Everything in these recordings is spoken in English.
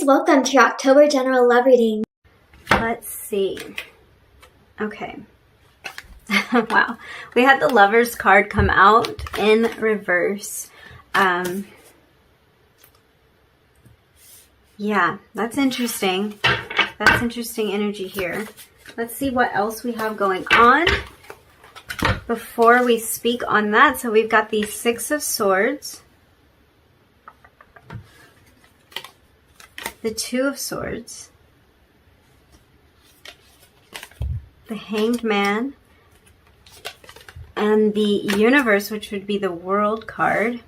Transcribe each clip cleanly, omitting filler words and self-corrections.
Welcome to your October general love reading. Let's see. Okay. Wow. We had the Lovers card come out in reverse. Yeah, that's interesting. That's interesting energy here. Let's see what else we have going on before we speak on that. So we've got the Six of Swords, the Two of Swords, the Hanged Man, and the Universe, which would be the World card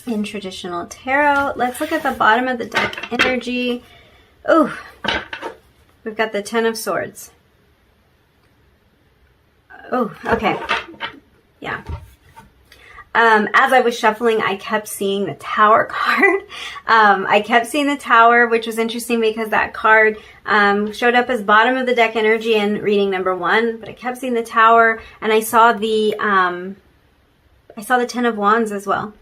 in traditional tarot. Let's look at the bottom of the deck energy. Oh, we've got the Ten of Swords. Oh, okay. Yeah. As I was shuffling, I kept seeing the Tower card. I kept seeing the Tower, which was interesting because that card showed up as bottom of the deck energy in reading number 1. But I kept seeing the Tower, and I saw the Ten of Wands as well.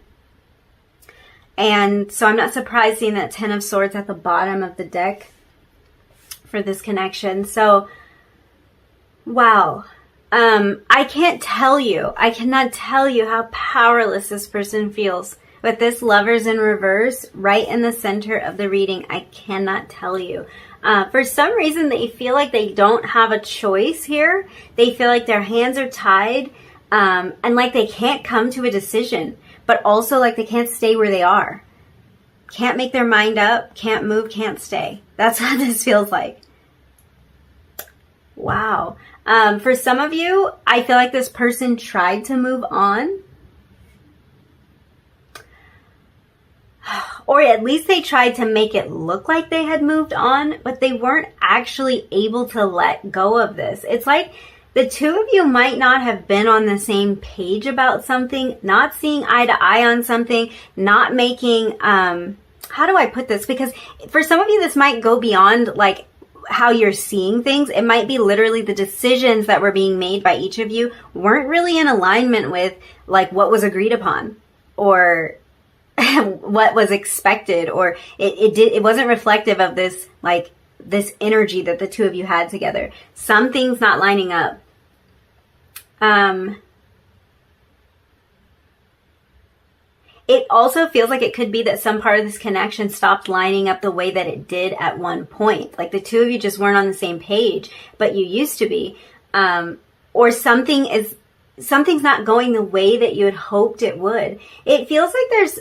And so I'm not surprised seeing that Ten of Swords at the bottom of the deck for this connection. So, wow. I cannot tell you how powerless this person feels. With this Lovers in reverse, right in the center of the reading, I cannot tell you. For some reason, they feel like they don't have a choice here. They feel like their hands are tied, and like they can't come to a decision, but also like they can't stay where they are. Can't make their mind up, can't move, can't stay. That's what this feels like. Wow. For some of you, I feel like this person tried to move on. Or at least they tried to make it look like they had moved on, but they weren't actually able to let go of this. It's like the two of you might not have been on the same page about something, not seeing eye to eye on something, not making, how do I put this? Because for some of you, this might go beyond like how you're seeing things. It might be literally the decisions that were being made by each of you weren't really in alignment with like what was agreed upon or what was expected, or it wasn't reflective of this, like this energy that the two of you had together. Something's not lining up. It also feels like it could be that some part of this connection stopped lining up the way that it did at one point. Like the two of you just weren't on the same page, but you used to be. Or something's not going the way that you had hoped it would. It feels like there's,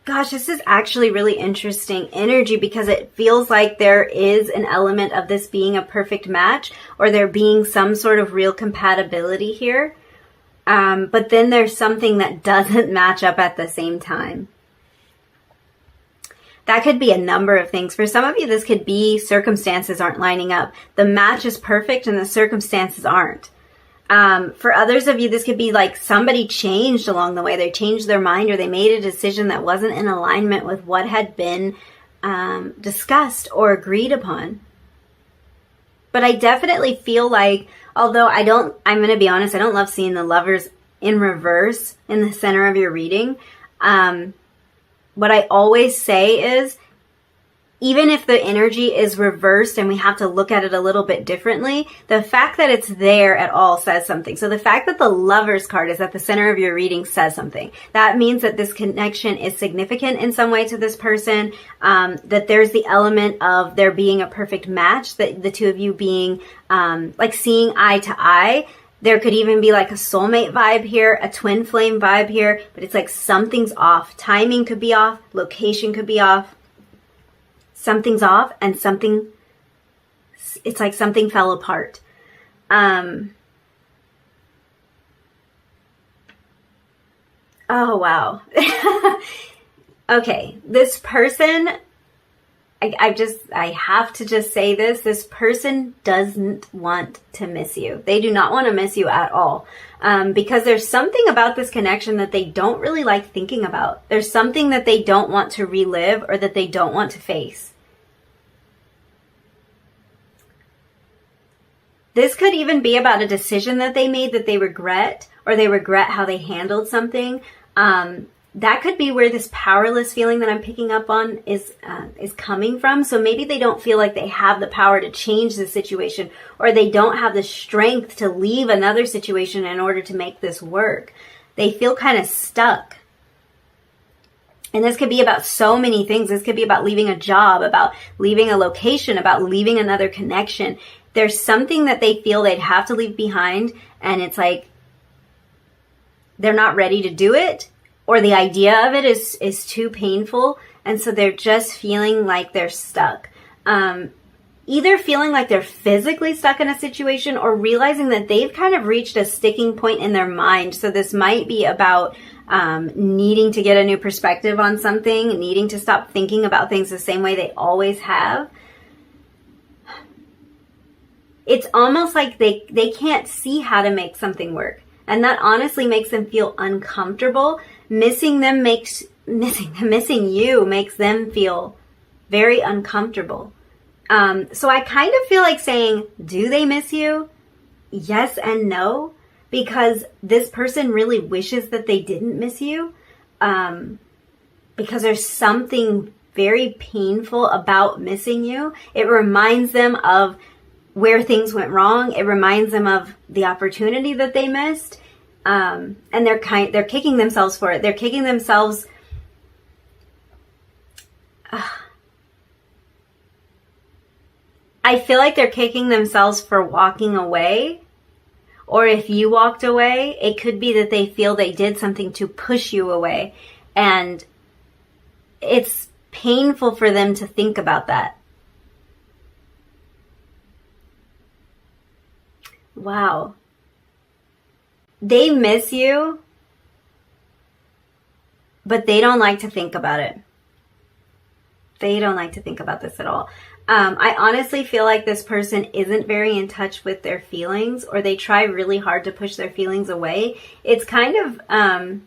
gosh, this is actually really interesting energy because it feels like there is an element of this being a perfect match or there being some sort of real compatibility here. But then there's something that doesn't match up at the same time. That could be a number of things. For some of you, this could be circumstances aren't lining up. The match is perfect and the circumstances aren't. For others of you, this could be like somebody changed along the way. They changed their mind or they made a decision that wasn't in alignment with what had been discussed or agreed upon. But I definitely feel like, although I'm going to be honest, I don't love seeing the Lovers in reverse in the center of your reading. What I always say is, even if the energy is reversed and we have to look at it a little bit differently, the fact that it's there at all says something. So the fact that the Lovers card is at the center of your reading says something. That means that this connection is significant in some way to this person, that there's the element of there being a perfect match, that the two of you being like seeing eye to eye. There could even be like a soulmate vibe here, a twin flame vibe here, but it's like something's off. Timing could be off, location could be off. Something's off and it's like something fell apart. Oh, wow. Okay, this person, I have to just say this person doesn't want to miss you. They do not want to miss you at all. Because there's something about this connection that they don't really like thinking about. There's something that they don't want to relive or that they don't want to face. This could even be about a decision that they made that they regret, or they regret how they handled something. that could be where this powerless feeling that I'm picking up on is coming from. So maybe they don't feel like they have the power to change the situation, or they don't have the strength to leave another situation in order to make this work. They feel kind of stuck. And this could be about so many things. This could be about leaving a job, about leaving a location, about leaving another connection. There's something that they feel they'd have to leave behind, and it's like they're not ready to do it, or the idea of it is too painful, and so they're just feeling like they're stuck. Either feeling like they're physically stuck in a situation, or realizing that they've kind of reached a sticking point in their mind. So this might be about needing to get a new perspective on something, needing to stop thinking about things the same way they always have. It's almost like they can't see how to make something work. And that honestly makes them feel uncomfortable. Missing you makes them feel very uncomfortable. So I kind of feel like saying, do they miss you? Yes and no, because this person really wishes that they didn't miss you. Because there's something very painful about missing you. It reminds them of where things went wrong. It reminds them of the opportunity that they missed. And they're kicking themselves for it. They're kicking themselves. I feel like they're kicking themselves for walking away. Or if you walked away, it could be that they feel they did something to push you away. And it's painful for them to think about that. Wow. They miss you, but they don't like to think about it. They don't like to think about this at all. I honestly feel like this person isn't very in touch with their feelings, or they try really hard to push their feelings away. It's kind of,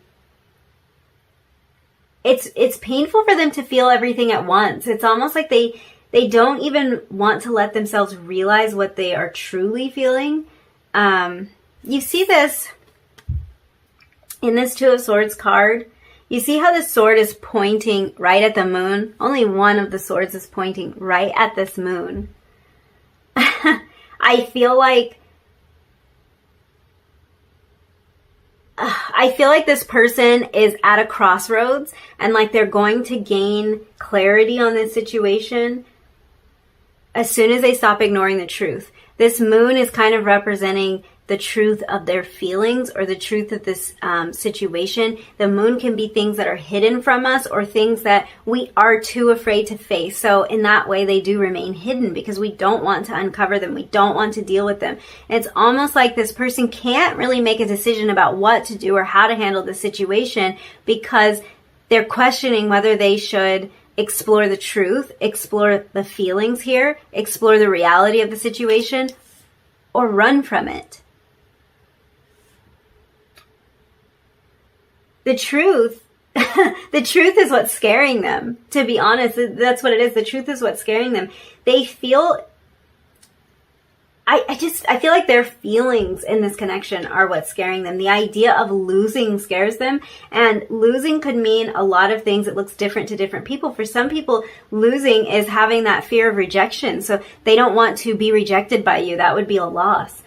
it's painful for them to feel everything at once. It's almost like they don't even want to let themselves realize what they are truly feeling. You see this in this Two of Swords card. You see how the sword is pointing right at the moon? Only one of the swords is pointing right at this moon. I feel like this person is at a crossroads, and like they're going to gain clarity on this situation as soon as they stop ignoring the truth. This moon is kind of representing the truth of their feelings, or the truth of this situation. The moon can be things that are hidden from us, or things that we are too afraid to face. So in that way, they do remain hidden because we don't want to uncover them. We don't want to deal with them. It's almost like this person can't really make a decision about what to do or how to handle the situation, because they're questioning whether they should explore the truth, explore the feelings here, explore the reality of the situation, or run from it. The truth is what's scaring them. To be honest, that's what it is. The truth is what's scaring them. They feel, I feel like their feelings in this connection are what's scaring them. The idea of losing scares them, and losing could mean a lot of things. It looks different to different people. For some people, losing is having that fear of rejection. So they don't want to be rejected by you. That would be a loss.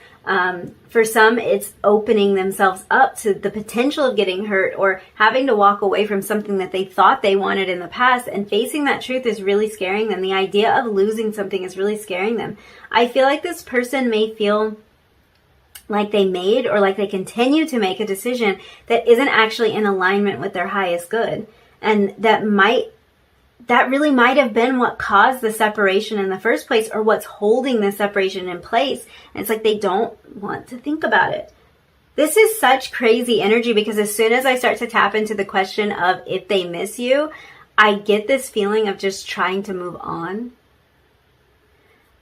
For some, it's opening themselves up to the potential of getting hurt, or having to walk away from something that they thought they wanted in the past, and facing that truth is really scaring them. The idea of losing something is really scaring them. I feel like this person may feel like they made, or like they continue to make, a decision that isn't actually in alignment with their highest good. And that really might have been what caused the separation in the first place, or what's holding the separation in place. And it's like they don't want to think about it. This is such crazy energy, because as soon as I start to tap into the question of if they miss you, I get this feeling of just trying to move on.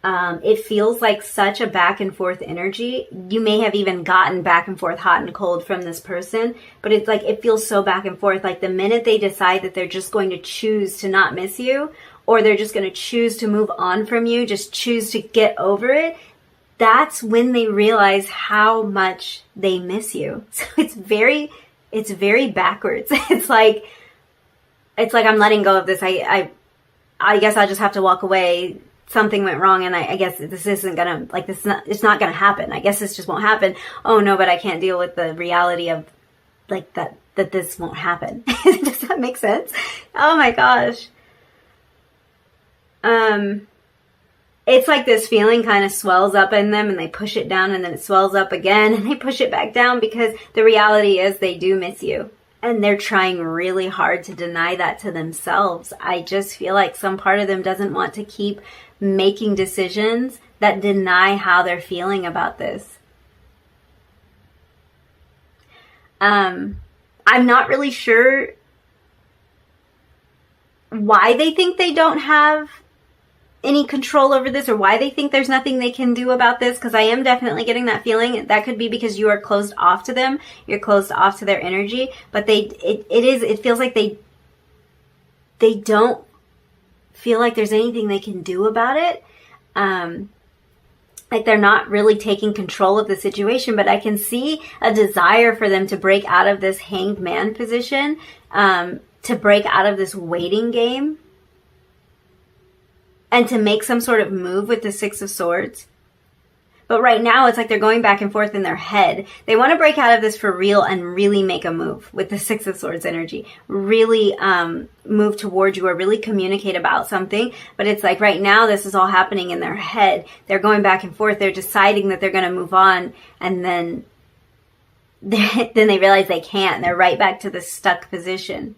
It feels like such a back and forth energy. You may have even gotten back and forth, hot and cold from this person, but it's like it feels so back and forth. Like the minute they decide that they're just going to choose to not miss you, or they're just going to choose to move on from you, just choose to get over it, that's when they realize how much they miss you. So it's very, it's very backwards. It's like I'm letting go of this. I guess I'll just have to walk away. Something went wrong, and I guess this isn't gonna, like, it's not gonna happen. I guess this just won't happen. Oh no, but I can't deal with the reality of, like, that this won't happen. Does that make sense? Oh my gosh. It's like this feeling kind of swells up in them, and they push it down, and then it swells up again, and they push it back down, because the reality is they do miss you. And they're trying really hard to deny that to themselves. I just feel like some part of them doesn't want to keep making decisions that deny how they're feeling about this. I'm not really sure why they think they don't have any control over this, or why they think there's nothing they can do about this, because I am definitely getting that feeling. That could be because you are closed off to them. You're closed off to their energy, but it feels like they don't feel like there's anything they can do about it. Like they're not really taking control of the situation, but I can see a desire for them to break out of this hanged man position, to break out of this waiting game, and to make some sort of move with the Six of Swords. But right now, it's like they're going back and forth in their head. They want to break out of this for real and really make a move with the Six of Swords energy. Really move towards you, or really communicate about something. But it's like right now, this is all happening in their head. They're going back and forth. They're deciding that they're going to move on. And then they realize they can't. And they're right back to the stuck position.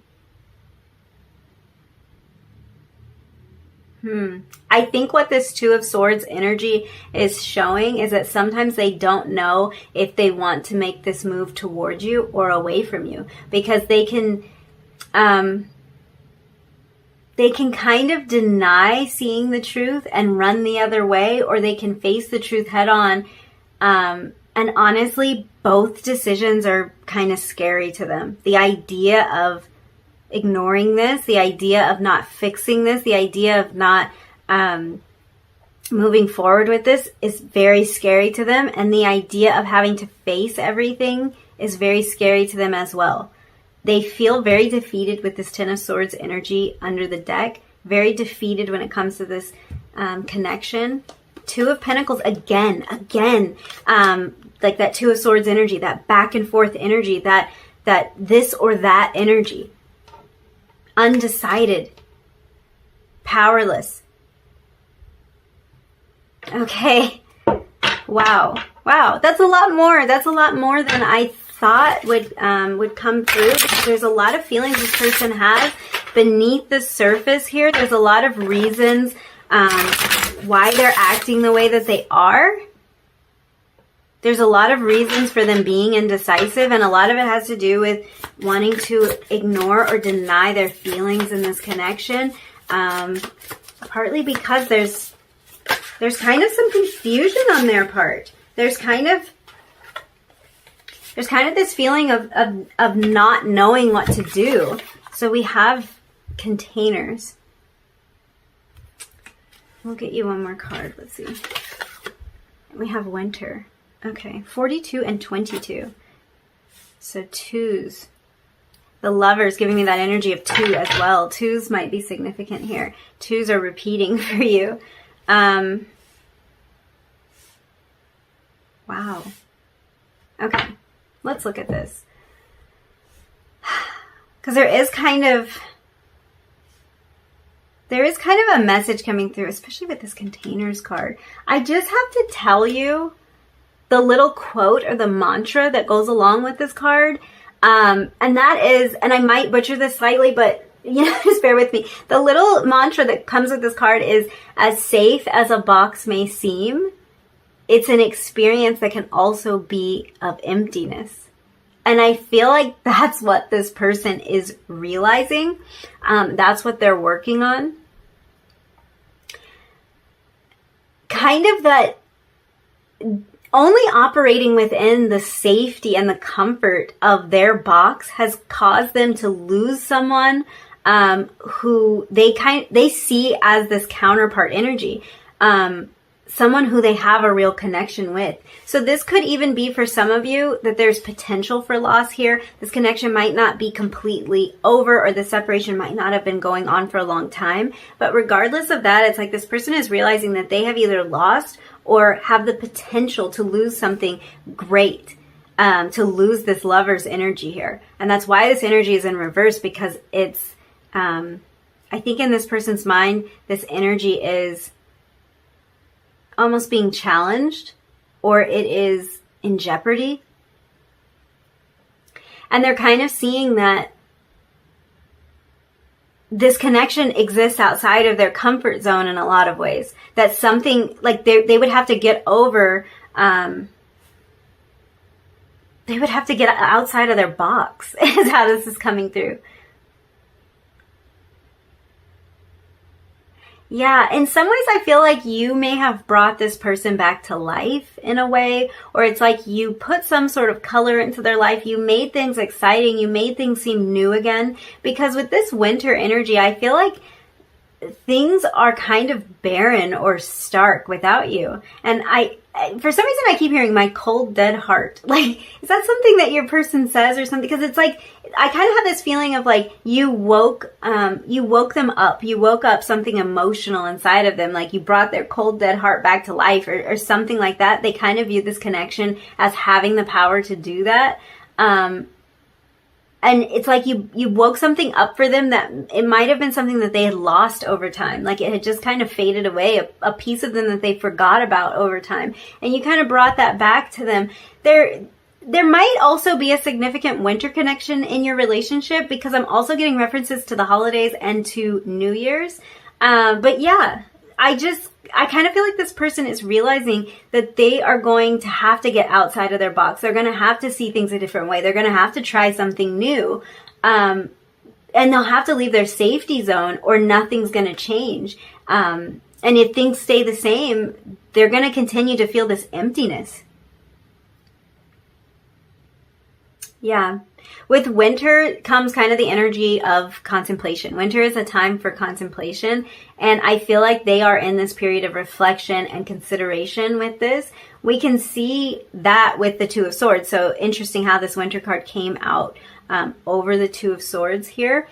I think what this Two of Swords energy is showing is that sometimes they don't know if they want to make this move towards you or away from you, because they can kind of deny seeing the truth and run the other way, or they can face the truth head on. And honestly, both decisions are kind of scary to them. The idea of ignoring this, the idea of not fixing this, the idea of not moving forward with this is very scary to them. And the idea of having to face everything is very scary to them as well. They feel very defeated with this Ten of Swords energy under the deck. Very defeated when it comes to this connection. Two of Pentacles again. Like that Two of Swords energy, that back and forth energy, that this or that energy. Undecided, powerless. Okay. Wow. That's a lot more. That's a lot more than I thought would come through, because there's a lot of feelings this person has beneath the surface here. There's a lot of reasons why they're acting the way that they are. There's a lot of reasons for them being indecisive, and a lot of it has to do with wanting to ignore or deny their feelings in this connection. Partly because there's kind of some confusion on their part. There's kind of this feeling of not knowing what to do. So we have containers. We'll get you one more card. Let's see. We have winter. Okay, 42 and 22. So twos. The Lover's giving me that energy of two as well. Twos might be significant here. Twos are repeating for you. Wow. Okay, let's look at this. Because there is kind of a message coming through, especially with this containers card. I just have to tell you the little quote or the mantra that goes along with this card. And that is, and I might butcher this slightly, but just bear with me. The little mantra that comes with this card is, as safe as a box may seem, it's an experience that can also be of emptiness. And I feel like that's what this person is realizing. That's what they're working on. Kind of that only operating within the safety and the comfort of their box has caused them to lose someone who they see as this counterpart energy. someone who they have a real connection with. So this could even be for some of you that there's potential for loss here. This connection might not be completely over, or the separation might not have been going on for a long time. But regardless of that, it's like this person is realizing that they have either lost or have the potential to lose something great, to lose this lover's energy here. And that's why this energy is in reverse, because it's, I think in this person's mind, this energy is almost being challenged, or it is in jeopardy. And they're kind of seeing that this connection exists outside of their comfort zone in a lot of ways. That something, like they would have to get over, they would have to get outside of their box, is how this is coming through. Yeah, in some ways I feel like you may have brought this person back to life in a way, or it's like you put some sort of color into their life. You made things exciting. You made things seem new again. Because with this winter energy, I feel like things are kind of barren or stark without you. And for some reason I keep hearing my cold, dead heart. Like, is that something that your person says or something? Because it's like, I kind of have this feeling of like you woke them up. You woke up something emotional inside of them. Like you brought their cold, dead heart back to life, or something like that. They kind of view this connection as having the power to do that. And it's like you woke something up for them that it might have been something that they had lost over time. Like it had just kind of faded away, a piece of them that they forgot about over time. And you kind of brought that back to them. There might also be a significant winter connection in your relationship, because I'm also getting references to the holidays and to New Year's. But yeah, I kind of feel like this person is realizing that they are going to have to get outside of their box. They're going to have to see things a different way. They're going to have to try something new. And they'll have to leave their safety zone, or nothing's going to change. And if things stay the same, they're going to continue to feel this emptiness. Yeah. With winter comes kind of the energy of contemplation. Winter is a time for contemplation, and I feel like they are in this period of reflection and consideration with this. We can see that with the Two of Swords. So interesting how this winter card came out over the Two of Swords here.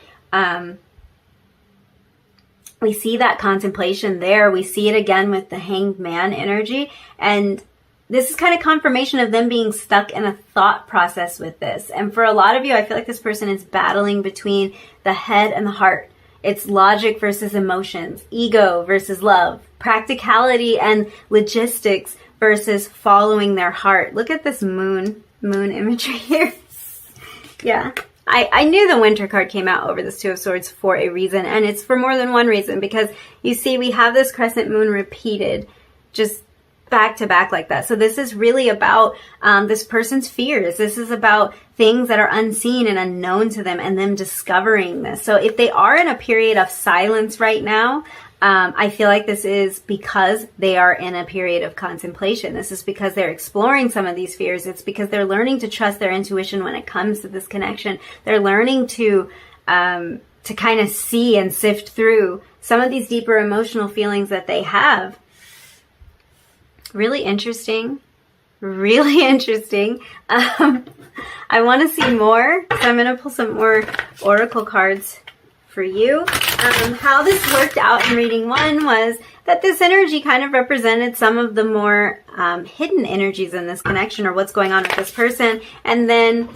We see that contemplation there. We see it again with the Hanged Man energy, and this is kind of confirmation of them being stuck in a thought process with this. And for a lot of you, I feel like this person is battling between the head and the heart. It's logic versus emotions, ego versus love, practicality and logistics versus following their heart. Look at this moon imagery here. Yeah. I knew the winter card came out over this Two of Swords for a reason. And it's for more than one reason, because you see we have this crescent moon repeated just back to back like that. So this is really about this person's fears. This is about things that are unseen and unknown to them, and them discovering this. So if they are in a period of silence right now, I feel like this is because they are in a period of contemplation. This is because they're exploring some of these fears. It's because they're learning to trust their intuition when it comes to this connection. They're learning to kind of see and sift through some of these deeper emotional feelings that they have. Really interesting. Really interesting. I want to see more, so I'm going to pull some more oracle cards for you. How this worked out in reading one was that this energy kind of represented some of the more hidden energies in this connection, or what's going on with this person. And then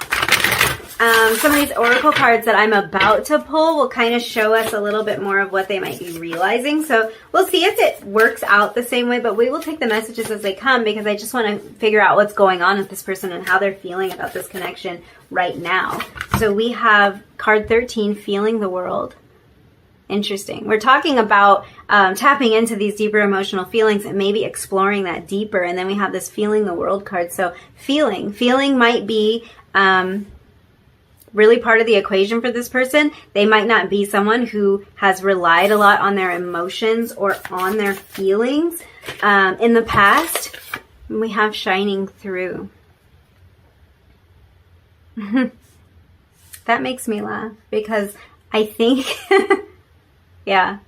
some of these oracle cards that I'm about to pull will kind of show us a little bit more of what they might be realizing. So we'll see if it works out the same way, but we will take the messages as they come, because I just want to figure out what's going on with this person and how they're feeling about this connection right now. So we have card 13, Feeling the World. Interesting. We're talking about tapping into these deeper emotional feelings and maybe exploring that deeper. And then we have this Feeling the World card. So feeling might be really part of the equation for this person. They might not be someone who has relied a lot on their emotions or on their feelings in the past. We have Shining Through. That makes me laugh, because I think, yeah.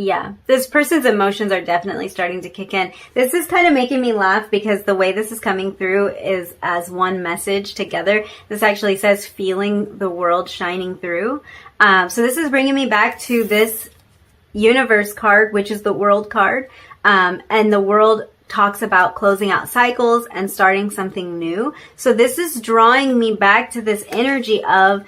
Yeah, this person's emotions are definitely starting to kick in. This is kind of making me laugh because the way this is coming through is as one message together. This actually says feeling the world shining through. So this is bringing me back to this universe card, which is the world card. And the world talks about closing out cycles and starting something new. So this is drawing me back to this energy of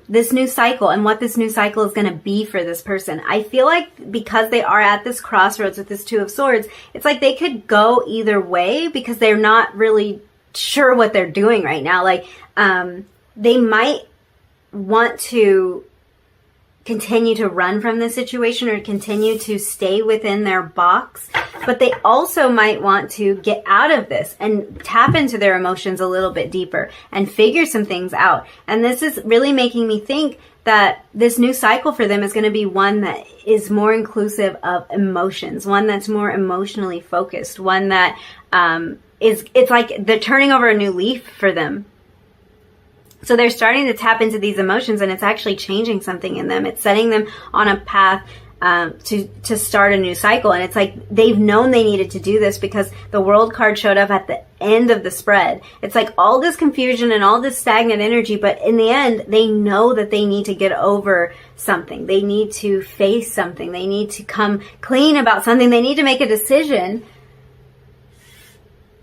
this new cycle and what this new cycle is going to be for this person. I feel like because they are at this crossroads with this Two of Swords, it's like they could go either way because they're not really sure what they're doing right now. Like, they might want to continue to run from the situation or continue to stay within their box, but they also might want to get out of this and tap into their emotions a little bit deeper and figure some things out. And this is really making me think that this new cycle for them is going to be one that is more inclusive of emotions, one that's more emotionally focused, one that it's like they're turning over a new leaf for them. So they're starting to tap into these emotions, and it's actually changing something in them. It's setting them on a path to start a new cycle. And it's like they've known they needed to do this because the World card showed up at the end of the spread. It's like all this confusion and all this stagnant energy, but in the end, they know that they need to get over something. They need to face something. They need to come clean about something. They need to make a decision.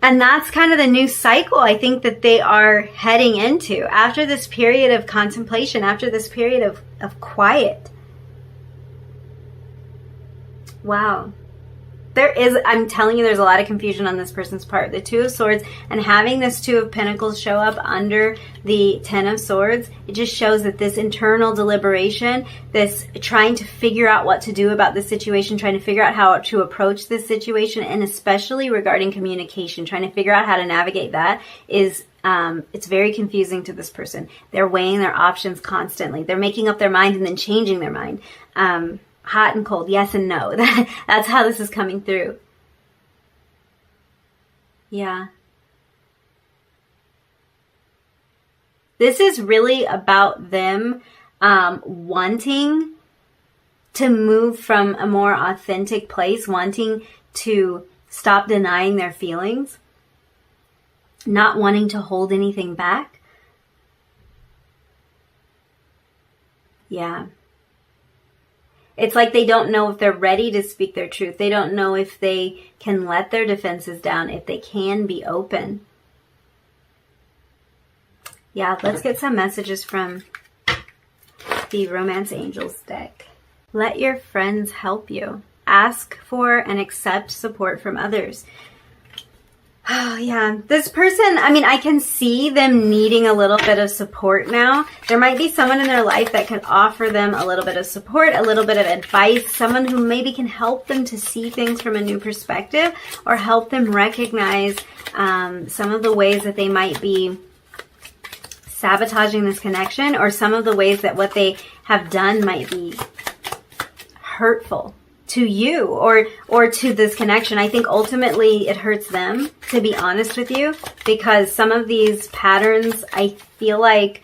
And that's kind of the new cycle I think that they are heading into after this period of contemplation, after this period of quiet. Wow. I'm telling you, there's a lot of confusion on this person's part. The Two of Swords and having this Two of Pentacles show up under the Ten of Swords, it just shows that this internal deliberation, this trying to figure out what to do about this situation, trying to figure out how to approach this situation, and especially regarding communication, trying to figure out how to navigate that is it's very confusing to this person. They're weighing their options constantly. They're making up their mind and then changing their mind. Hot and cold, yes and no. That's how this is coming through. Yeah. This is really about them wanting to move from a more authentic place, wanting to stop denying their feelings, not wanting to hold anything back. Yeah. It's like they don't know if they're ready to speak their truth. They don't know if they can let their defenses down, if they can be open. Yeah, let's get some messages from the Romance Angels deck. Let your friends help you. Ask for and accept support from others. Oh, yeah. This person, I mean, I can see them needing a little bit of support now. There might be someone in their life that can offer them a little bit of support, a little bit of advice, someone who maybe can help them to see things from a new perspective or help them recognize some of the ways that they might be sabotaging this connection, or some of the ways that what they have done might be hurtful to you or to this connection. I think ultimately it hurts them, to be honest with you, because some of these patterns, I feel like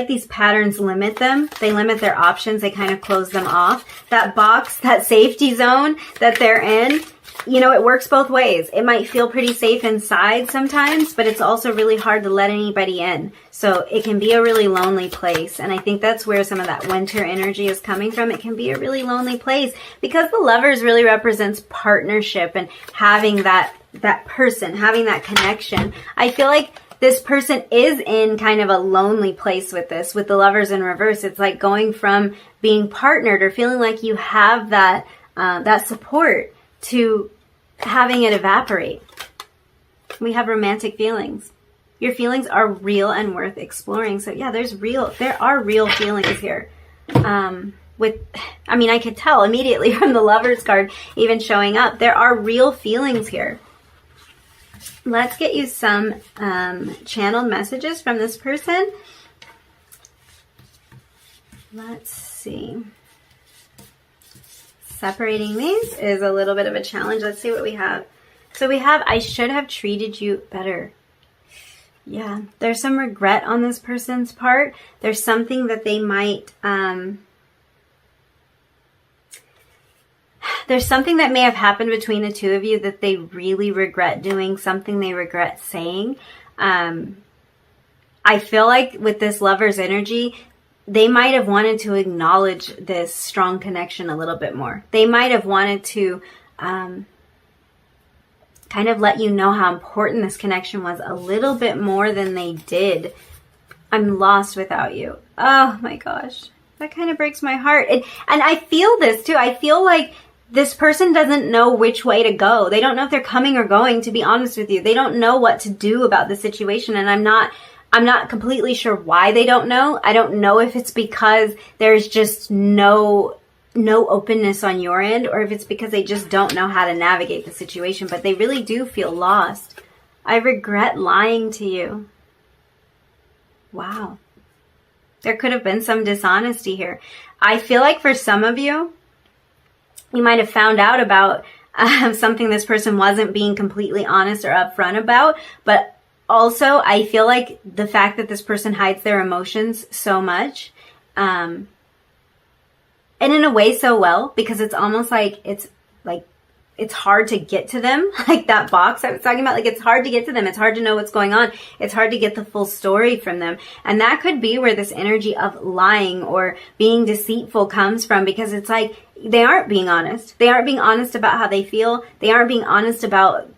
these patterns limit them. They limit their options. They kind of close them off. That box, that safety zone that they're in, you know, it works both ways. It might feel pretty safe inside sometimes, but it's also really hard to let anybody in. So it can be a really lonely place. And I think that's where some of that winter energy is coming from. It can be a really lonely place because the Lovers really represents partnership and having that person, having that connection. I feel like this person is in kind of a lonely place with this, with the Lovers in reverse. It's like going from being partnered or feeling like you have that support to having it evaporate. We have romantic feelings. Your feelings are real and worth exploring. So yeah, there are real feelings here. I could tell immediately from the Lovers card even showing up, there are real feelings here. Let's get you some channeled messages from this person. Let's see. Separating these is a little bit of a challenge. Let's see what we have. So we have, I should have treated you better. Yeah, there's some regret on this person's part. There's something that they might There's something that may have happened between the two of you that they really regret doing, something they regret saying. I feel like with this Lover's energy, they might have wanted to acknowledge this strong connection a little bit more. They might have wanted to kind of let you know how important this connection was a little bit more than they did. I'm lost without you. Oh my gosh. That kind of breaks my heart. And I feel this too. I feel like this person doesn't know which way to go. They don't know if they're coming or going, to be honest with you. They don't know what to do about the situation. And I'm not completely sure why they don't know. I don't know if it's because there's just no openness on your end, or if it's because they just don't know how to navigate the situation, but they really do feel lost. I regret lying to you. Wow. There could have been some dishonesty here. I feel like for some of you, you might have found out about something this person wasn't being completely honest or upfront about, but also I feel like the fact that this person hides their emotions so much, and in a way so well, because it's almost like it's hard to get to them, like that box I was talking about. Like, it's hard to get to them. It's hard to know what's going on. It's hard to get the full story from them. And that could be where this energy of lying or being deceitful comes from, because it's like they aren't being honest. They aren't being honest about how they feel. They aren't being honest about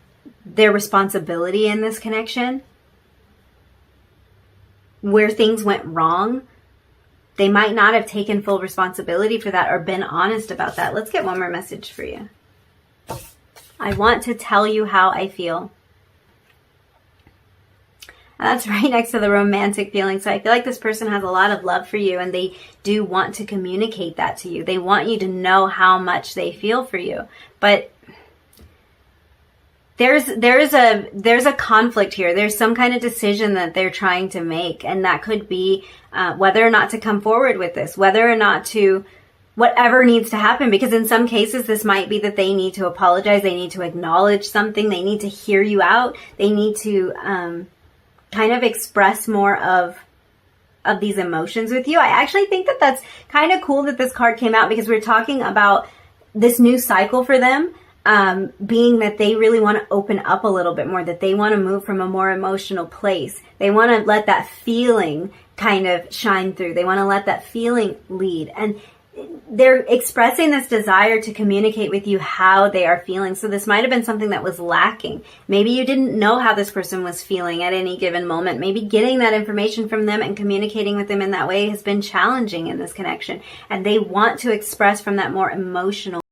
their responsibility in this connection, where things went wrong. They might not have taken full responsibility for that or been honest about that. Let's get one more message for you. I want to tell you how I feel. And that's right next to the romantic feeling. So I feel like this person has a lot of love for you, and they do want to communicate that to you. They want you to know how much they feel for you. But there's a conflict here. There's some kind of decision that they're trying to make, and that could be whether or not to come forward with this, whether or not to, whatever needs to happen. Because in some cases, this might be that they need to apologize. They need to acknowledge something. They need to hear you out. They need to kind of express more of these emotions with you. I actually think that that's kind of cool that this card came out, because we're talking about this new cycle for them, being that they really want to open up a little bit more, that they want to move from a more emotional place. They want to let that feeling kind of shine through. They want to let that feeling lead. And they're expressing this desire to communicate with you how they are feeling. So this might have been something that was lacking. Maybe you didn't know how this person was feeling at any given moment. Maybe getting that information from them and communicating with them in that way has been challenging in this connection. And they want to express from that more emotional